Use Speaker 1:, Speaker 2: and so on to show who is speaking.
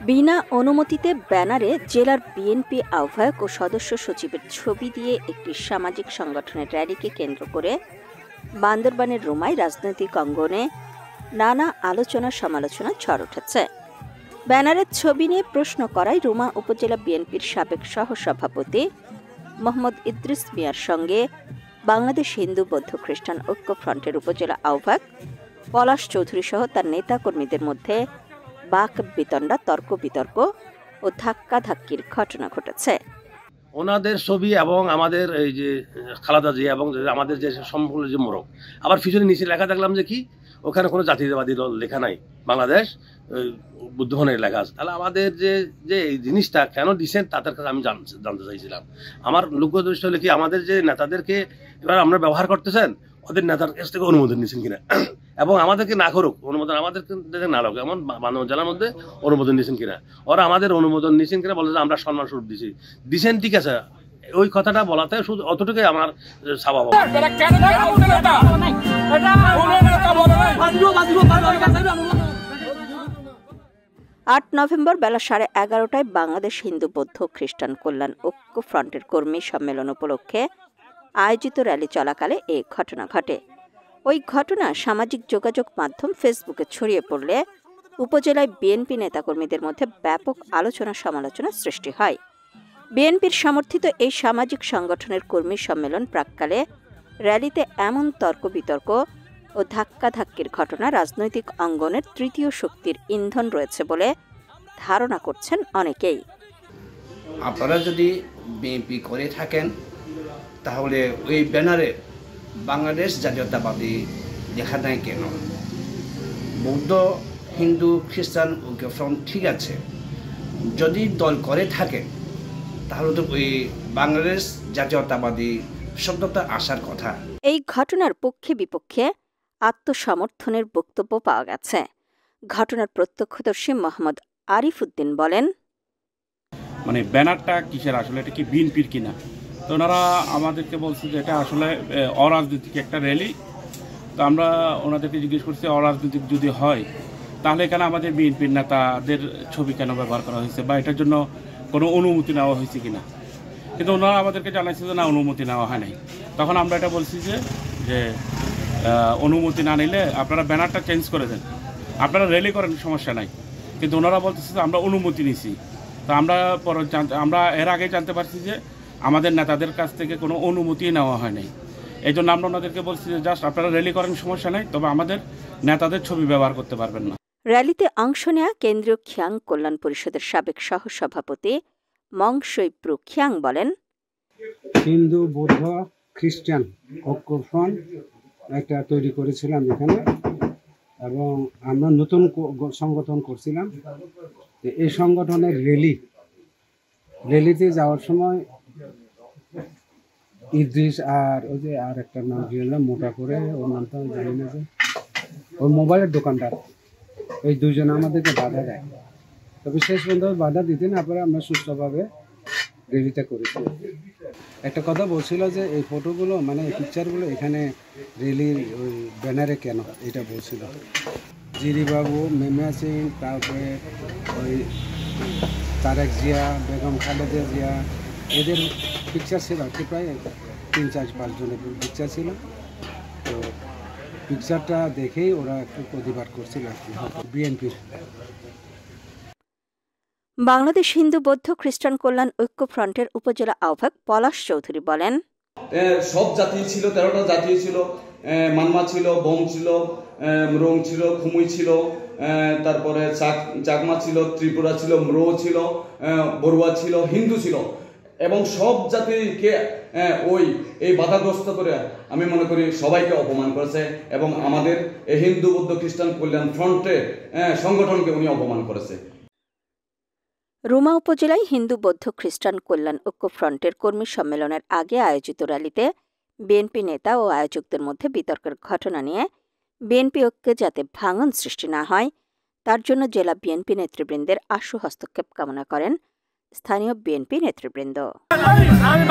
Speaker 1: বিনা অনুমতিতে ব্যানারে জেলার বিএনপি আহ্বায়ক ও সদস্য সচিবের ছবি দিয়ে একটি সামাজিক সংগঠনের র্যালিকে কেন্দ্র করে বান্দরবানের রুমায় রাজনৈতিক অঙ্গনে নানা আলোচনা সমালোচনা ঝড় উঠেছে। ব্যানারের ছবি নিয়ে প্রশ্ন করায় রুমা উপজেলা বিএনপির সাবেক সহসভাপতি মোহাম্মদ ইদ্রিস মিয়ার সঙ্গে বাংলাদেশ হিন্দু বৌদ্ধ খ্রিস্টান ঐক্য ফ্রন্টের উপজেলা আহ্বায়ক পলাশ চৌধুরী সহ তার নেতাকর্মীদের মধ্যে বাক বিতণ্ডা, তর্ক বিতর্ক ও ধাক্কাধাক্কির ঘটনা ঘটেছে।
Speaker 2: ওনাদের ছবি এবং আমাদের এই যে খালাদা জি এবং আমাদের যে সম্পূর্ণ যে মোড়ক, আবার পিছনে নিচে লেখা দেখলাম যে কি ওখানে কোনো জাতীয়তাবাদী দল লেখা নাই, বাংলাদেশ বুদ্ধভবনের লেখা আছে। তাহলে আমাদের যে এই জিনিসটা কেন দিচ্ছেন তাদের কাছে আমি জানতে চাইছিলাম। আমার লক্ষ্য দৃষ্টি হলে কি আমাদের যে নেতাদেরকে এবার আমরা ব্যবহার করতেছেন, ওদের নেতার কাছ থেকে অনুমোদন নিয়েছেন কিনা, এবং আমাদেরকে না করুক অনুমোদন, আমাদেরকে না লোক এমন মানব জেলার মধ্যে অনুমোদন নিয়েছেন কিনা, ওরা আমাদের অনুমোদন নিয়েছেন কিনা বলে যে আমরা সম্মান স্বরূপ দিছেন ঠিক আছে, ওই কথাটা বলাতে শুধু অতটুকুই আমার স্বভাব।
Speaker 1: ৮ নভেম্বর বেলা 11:30টায় বাংলাদেশ হিন্দু বৌদ্ধ খ্রিস্টান কল্যাণ ঐক্য ফ্রন্টের কর্মী সম্মেলন উপলক্ষে আয়োজিত র্যালি চলাকালে এ ঘটনা ঘটে। ওই ঘটনা সামাজিক যোগাযোগ মাধ্যম ফেসবুকে ছড়িয়ে পড়লে উপজেলায় বিএনপি নেতাকর্মীদের মধ্যে ব্যাপক আলোচনা সমালোচনা সৃষ্টি হয়। বিএনপির সমর্থিত এই সামাজিক সংগঠনের কর্মী সম্মেলন প্রাক্কালে র্যালিতে এমন তর্ক বিতর্ক ও ধাক্কাধাক্কির ঘটনা রাজনৈতিক অঙ্গনের তৃতীয় শক্তির ইন্ধন রয়েছে বলে ধারণা করছেন অনেকেই।
Speaker 3: আপনারা যদি বিএনপি করে থাকেন তাহলে ওই ব্যানারে বাংলাদেশ জাতীয়তাবাদী লেখা নাই কেন? বৌদ্ধ হিন্দু খ্রিস্টান ঐক্য ফ্রন্ট ঠিক আছে, যদি দল করে থাকে তাহলে তো ওই বাংলাদেশ জাতীয়তাবাদী শব্দটা আসার কথা।
Speaker 1: এই ঘটনার পক্ষে বিপক্ষে আত্মসমর্থনের বক্তব্য পাওয়া গেছে। ঘটনার প্রত্যক্ষদর্শী মোহাম্মদ আরিফ উদ্দিন বলেন,
Speaker 4: মানে ব্যানারটা কিসের, আসলে এটা কি বিএনপির কিনা? তো ওনারা আমাদেরকে বলছে যে এটা আসলে অরাজনৈতিক একটা র্যালি। তো আমরা ওনাদেরকে জিজ্ঞেস করছি অরাজনৈতিক যদি হয় তাহলে এখানে আমাদের বিএনপির নেতাদের ছবি কেন ব্যবহার করা হয়েছে বা এটার জন্য কোনো অনুমতি নেওয়া হয়েছে কিনা। কিন্তু ওনারা আমাদেরকে জানাইছে যে না, অনুমতি নেওয়া হয় নাই। তখন আমরা এটা বলছি যে অনুমতি না নিলে আপনারা ব্যানারটা চেঞ্জ করে দেন, আপনারা র্যালি করেন, সমস্যা নাই। কিন্তু ওনারা বলতেছে যে আমরা অনুমতি নিছি। তো আমরা এর আগে জানতে পারছি যে আমাদের নেতাদের কাছ থেকে কোনো অনুমতি নেওয়া হয় নাই। এই জন্য আমরা ওনাদেরকে বলছি যে জাস্ট আপনারা র্যালি করেন, সমস্যা নাই, তবে আমাদের নেতাদের ছবি ব্যবহার করতে পারবেন না।
Speaker 1: র্যালিতে অংশ নেয়া কেন্দ্রীয় খিয়াং কল্যাণ পরিষদের সাবেক সহসভাপতি মং শৈপ্রু খিয়াং বলেন,
Speaker 5: হিন্দু বৌদ্ধ খ্রিস্টান ঐক্য ফ্রন্ট একটা তৈরি করেছিলাম এখানে, এবং আমরা নতুন সংগঠন করছিলাম। এই সংগঠনের র্যালিতে যাওয়ার সময় ইদ্রিস আর ওই যে আর একটা নাম মোটা করে, ওর নামটা জানি না, যে ওই মোবাইলের দোকানদার, এই দুজনে আমাদেরকে বাধা দেয়। তবে শেষ পর্যন্ত বাধা দিতে না পারে আমরা সুস্থভাবে র্যালিটা করেছি। একটা কথা বলছিল যে এই ফটোগুলো মানে এই পিকচারগুলো এখানে র্যালির ওই ব্যানারে কেন, এটা বলছিল। জিরিবাবু, মেমিয়া সিং, তারপরে ওই তারেক জিয়া, বেগম খালেদা জিয়া, এদের পিকচার ছিল আর কি, প্রায় 3-4-5 জনের পিকচার ছিল। তো পিকচারটা দেখেই ওরা একটু প্রতিবাদ করছিল আর কি, বিএনপির।
Speaker 1: বাংলাদেশ হিন্দু বৌদ্ধ খ্রিস্টান কল্যাণ ঐক্য ফ্রন্টের উপজেলা আহ্বায়ক পলাশ চৌধুরী বলেন,
Speaker 6: সব জাতি ছিল, 13টা জাতি ছিল, মানমা ছিল, বং ছিল, রং ছিল, খুমুই ছিল, তারপরে চাকমা ছিল, ত্রিপুরা ছিল, ম্রো ছিল, বড়ুয়া ছিল, হিন্দু ছিল, এবং সব জাতিকে এই বাধাগ্রস্ত করে আমি মনে করি সবাইকে অপমান করেছে, এবং আমাদের হিন্দু বৌদ্ধ খ্রিস্টান কল্যাণ ফ্রন্টের সংগঠনকে উনি অপমান করেছে।
Speaker 1: রুমা উপজেলায় হিন্দু বৌদ্ধ খ্রিস্টান কল্যাণ ঐক্য ফ্রন্টের কর্মী সম্মেলনের আগে আয়োজিত র্যালিতে বিএনপি নেতা ও আয়োজকদের মধ্যে বিতর্কের ঘটনা নিয়ে বিএনপি ঐক্যে যাতে ভাঙন সৃষ্টি না হয় তার জন্য জেলা বিএনপি নেতৃবৃন্দের আশু হস্তক্ষেপ কামনা করেন স্থানীয় বিএনপি নেতৃবৃন্দ।
Speaker 7: আমি